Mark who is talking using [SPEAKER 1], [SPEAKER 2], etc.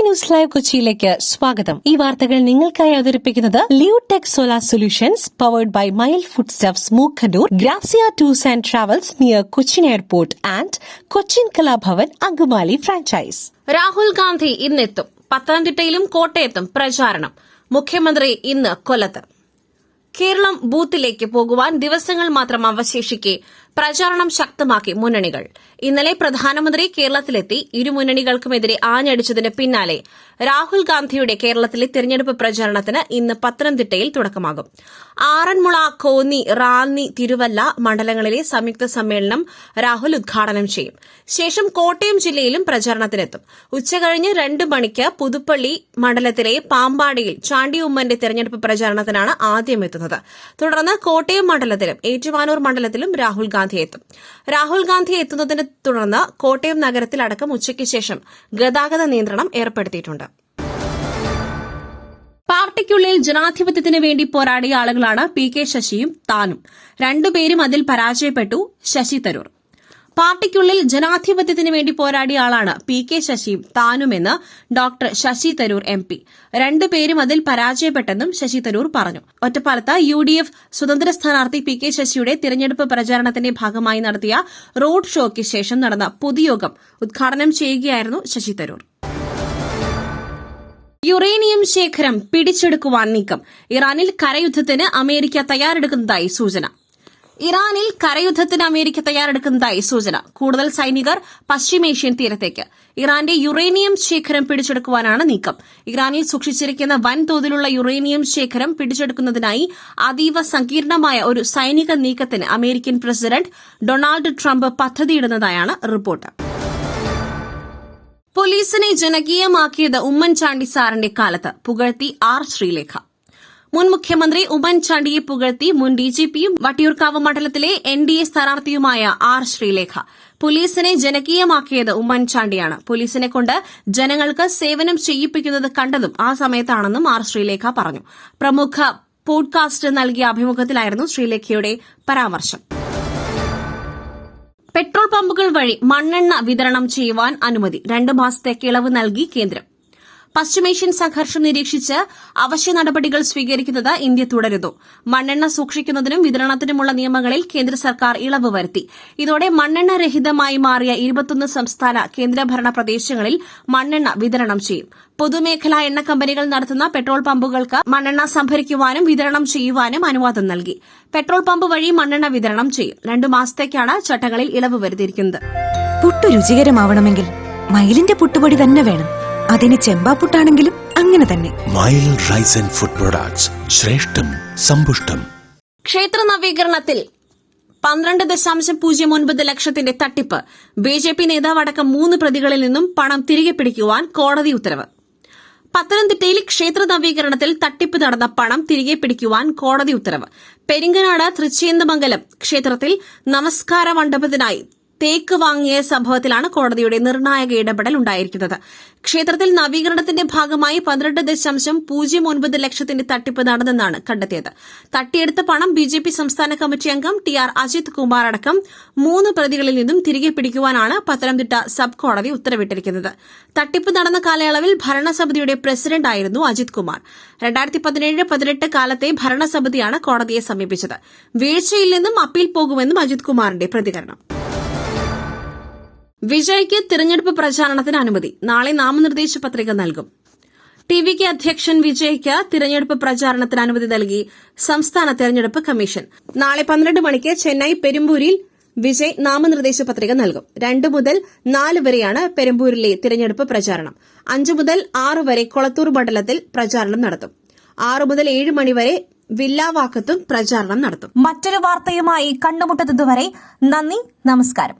[SPEAKER 1] News live കൊച്ചിയിലേക്ക് സ്വാഗതം. ഈ വാർത്തകൾ നിങ്ങൾക്കായി അവതരിപ്പിക്കുന്നത് Leotech solar solutions powered by Mile food stuffs Mookkannoor, Grazia tours and travels near Cochin airport and Cochin Kalabhavan Angamaly franchise.
[SPEAKER 2] Rahul Gandhi ഇന്നെത്തും. പത്തനംതിട്ടയിലും കോട്ടയത്തും പ്രചാരണം. മുഖ്യമന്ത്രി ഇന്ന് കൊല്ലത്ത്. കേരളം ബൂത്തിലേക്ക് പോകുവാൻ ദിവസങ്ങൾ മാത്രം അവശേഷിക്കെ പ്രചാരണം ശക്തമാക്കി മുന്നണികൾ. ഇന്നലെ പ്രധാനമന്ത്രി കേരളത്തിലെത്തി ഇരുമുന്നണികൾക്കുമെതിരെ ആഞ്ഞടിച്ചതിന് പിന്നാലെ രാഹുൽ ഗാന്ധിയുടെ കേരളത്തിലെ തെരഞ്ഞെടുപ്പ് പ്രചാരണത്തിന് ഇന്ന് പത്തനംതിട്ടയിൽ തുടക്കമാകും. ആറന്മുള, കോന്നി, റാന്നി, തിരുവല്ല മണ്ഡലങ്ങളിലെ സംയുക്ത സമ്മേളനം രാഹുൽ ഉദ്ഘാടനം ചെയ്യും. ശേഷം കോട്ടയം ജില്ലയിലും പ്രചാരണത്തിനെത്തും. ഉച്ചകഴിഞ്ഞ് 2 മണിക്ക് പുതുപ്പള്ളി മണ്ഡലത്തിലെ പാമ്പാടിയിൽ ചാണ്ടി ഉമ്മന്റെ തെരഞ്ഞെടുപ്പ് പ്രചാരണത്തിനാണ് ആദ്യം എത്തുന്നത്. തുടർന്ന് കോട്ടയം മണ്ഡലത്തിലും ഏറ്റുമാനൂർ മണ്ഡലത്തിലും രാഹുൽ ഗാന്ധി എത്തും. രാഹുൽ ഗാന്ധി എത്തുന്നതിനെ തുടർന്ന് കോട്ടയം നഗരത്തിലടക്കം ഉച്ചയ്ക്ക് ശേഷം ഗതാഗത നിയന്ത്രണം ഏർപ്പെടുത്തിയിട്ടുണ്ട്. പാർട്ടിക്കുള്ളിൽ ജനാധിപത്യത്തിന് വേണ്ടി പോരാടിയ ആളുകളാണ് പി.കെ. ശശിയും താനും. രണ്ടുപേരും അതിൽ പരാജയപ്പെട്ടു. ശശി തരൂർ. പാർട്ടിക്കുള്ളിൽ ജനാധിപത്യത്തിന് വേണ്ടി പോരാടിയ ആളാണ് പി.കെ. ശശിയും താനുമെന്ന് ഡോക്ടർ ശശി തരൂർ MP. രണ്ടുപേരും അതിൽ പരാജയപ്പെട്ടെന്നും ശശി തരൂർ പറഞ്ഞു. ഒറ്റപ്പാലത്ത് UDF സ്വതന്ത്ര സ്ഥാനാർത്ഥി പി.കെ. ശശിയുടെ തിരഞ്ഞെടുപ്പ് പ്രചാരണത്തിന്റെ ഭാഗമായി നടത്തിയ റോഡ് ഷോയ്ക്ക് ശേഷം നടന്ന പൊതുയോഗം ഉദ്ഘാടനം ചെയ്യുകയായിരുന്നു ശശി തരൂർ. യുറേനിയം ശേഖരം പിടിച്ചെടുക്കുവാൻ നീക്കം. ഇറാനിൽ കരയുദ്ധത്തിന് അമേരിക്ക തയ്യാറെടുക്കുന്നതായി സൂചന. ഇറാനിൽ കരയുദ്ധത്തിന് അമേരിക്ക തയ്യാറെടുക്കുന്നതായി സൂചന. കൂടുതൽ സൈനികർ പശ്ചിമേഷ്യൻ തീരത്തേക്ക്. ഇറാന്റെ യുറേനിയം ശേഖരം പിടിച്ചെടുക്കുവാനാണ് നീക്കം. ഇറാനിൽ സൂക്ഷിച്ചിരിക്കുന്ന വൻതോതിലുള്ള യുറേനിയം ശേഖരം പിടിച്ചെടുക്കുന്നതിനായി അതീവ സങ്കീർണമായ ഒരു സൈനിക നീക്കത്തിന് American president Donald Trump പദ്ധതിയിടുന്നതായാണ് report. പോലീസിനെ ജനകീയമാക്കിയത് ഉമ്മൻചാണ്ടി സാറിന്റെ കാലത്ത് പുകഴ്ത്തി R. ശ്രീലേഖ. മുൻ മുഖ്യമന്ത്രി ഉമ്മൻചാണ്ടിയെ പുകഴ്ത്തി മുൻ DGPയും വട്ടിയൂർക്കാവ് മണ്ഡലത്തിലെ NDA സ്ഥാനാർത്ഥിയുമായ R. ശ്രീലേഖ. പോലീസിനെ ജനകീയമാക്കിയത് ഉമ്മൻചാണ്ടിയാണ്. പോലീസിനെ കൊണ്ട് ജനങ്ങൾക്ക് സേവനം ചെയ്യിപ്പിക്കുന്നത് കണ്ടതും ആ സമയത്താണെന്നും R. ശ്രീലേഖ പറഞ്ഞു. പ്രമുഖ പോഡ്കാസ്റ്റ് നൽകിയ അഭിമുഖത്തിലായിരുന്നു ശ്രീലേഖയുടെ പരാമർശം. പെട്രോൾ പമ്പുകൾ വഴി മണ്ണെണ്ണ വിതരണം ചെയ്യുവാൻ അനുമതി. 2 മാസത്തേക്ക് ഇളവ് നൽകി കേന്ദ്രം. പശ്ചിമേഷ്യൻ സംഘർഷം നിരീക്ഷിച്ച് അവശ്യ നടപടികൾ സ്വീകരിക്കുന്നത് ഇന്ത്യ തുടരുന്നു. മണ്ണെണ്ണ സൂക്ഷിക്കുന്നതിനും വിതരണത്തിനുമുള്ള നിയമങ്ങളിൽ കേന്ദ്ര സർക്കാർ ഇളവ് വരുത്തി. ഇതോടെ മണ്ണെണ്ണ രഹിതമായി മാറിയ 21 സംസ്ഥാന കേന്ദ്രഭരണ പ്രദേശങ്ങളിൽ മണ്ണെണ്ണ വിതരണം ചെയ്യും. പൊതുമേഖലാ എണ്ണ കമ്പനികൾ നടത്തുന്ന പെട്രോൾ പമ്പുകൾക്ക് മണ്ണെണ്ണ സംഭരിക്കുവാനും വിതരണം ചെയ്യുവാനും അനുവാദം നൽകി. പെട്രോൾ പമ്പ് വഴി മണ്ണെണ്ണ വിതരണം ചെയ്യും. 2 മാസത്തേക്കാണ് ചട്ടങ്ങളിൽ ഇളവ് വരുത്തിയിരിക്കുന്നത്.
[SPEAKER 3] പുട്ടു രുചികരമാവണമെങ്കിൽ മയിലിന്റെ പുട്ടുപൊടി തന്നെ വേണം. അതിന് ചെമ്പാപ്പുട്ടാണെങ്കിലും അങ്ങനെ തന്നെ.
[SPEAKER 4] Mile rice and food products, ശ്രേഷ്ഠം സമ്പുഷ്ടം.
[SPEAKER 2] ക്ഷേത്ര നവീകരണത്തിൽ 12.09 ലക്ഷത്തിന്റെ തട്ടിപ്പ്. BJP നേതാവടക്കം 3 പ്രതികളിൽ നിന്നും പണം തിരികെ പിടിക്കുവാൻ കോടതി ഉത്തരവ്. പത്തനംതിട്ടയിൽ ക്ഷേത്ര നവീകരണത്തിൽ തട്ടിപ്പ് നടന്ന പണം തിരികെ പിടിക്കുവാൻ കോടതി ഉത്തരവ്. പെരിങ്ങനാട് തൃച്ചേന്ദമംഗലം ക്ഷേത്രത്തിൽ നമസ്കാര മണ്ഡപത്തിനായി തേക്ക് വാങ്ങിയ സംഭവത്തിലാണ് കോടതിയുടെ നിർണായക ഇടപെടൽ ഉണ്ടായിരിക്കുന്നത്. ക്ഷേത്രത്തിൽ നവീകരണത്തിന്റെ ഭാഗമായി 12.09 ലക്ഷത്തിന്റെ തട്ടിപ്പ് നടന്നെന്നാണ് കണ്ടെത്തിയത്. തട്ടിയെടുത്ത പണം BJP സംസ്ഥാന കമ്മിറ്റി അംഗം TR അജിത് കുമാർ അടക്കം 3 പ്രതികളിൽ നിന്നും തിരികെ പിടിക്കുവാനാണ് പത്തനംതിട്ട സബ് കോടതി ഉത്തരവിട്ടിരിക്കുന്നത്. തട്ടിപ്പ് നടന്ന കാലയളവിൽ ഭരണസമിതിയുടെ പ്രസിഡന്റായിരുന്നു അജിത് കുമാർ. 2017-18 കാലത്തെ ഭരണസമിതിയാണ് കോടതിയെ സമീപിച്ചത്. വീഴ്ചയിൽ നിന്നും അപ്പീൽ പോകുമെന്നും അജിത് കുമാറിന്റെ പ്രതികരണം. വിജയ്ക്ക് തിരഞ്ഞെടുപ്പ് പ്രചാരണത്തിന് അനുമതി. നാളെ നാമനിർദ്ദേശ പത്രിക നൽകും. TVK അധ്യക്ഷൻ വിജയ്ക്ക് തിരഞ്ഞെടുപ്പ് പ്രചാരണത്തിന് അനുമതി നൽകി സംസ്ഥാന തെരഞ്ഞെടുപ്പ് കമ്മീഷൻ. നാളെ 12 മണിക്ക് ചെന്നൈ പെരുമ്പൂരിൽ വിജയ് നാമനിർദ്ദേശ പത്രിക നൽകും. 2 മുതൽ 4 വരെയാണ് പെരുമ്പൂരിലെ തിരഞ്ഞെടുപ്പ് പ്രചാരണം. 5 മുതൽ 6 വരെ കൊളത്തൂർ മണ്ഡലത്തിൽ പ്രചാരണം നടത്തും. 6 മുതൽ 7 മണിവരെ വില്ലാവാക്കത്തും പ്രചാരണം നടത്തും.
[SPEAKER 3] മറ്റൊരു വാർത്തയുമായി കണ്ടുമുട്ടുന്നതുവരെ നന്ദി, നമസ്കാരം.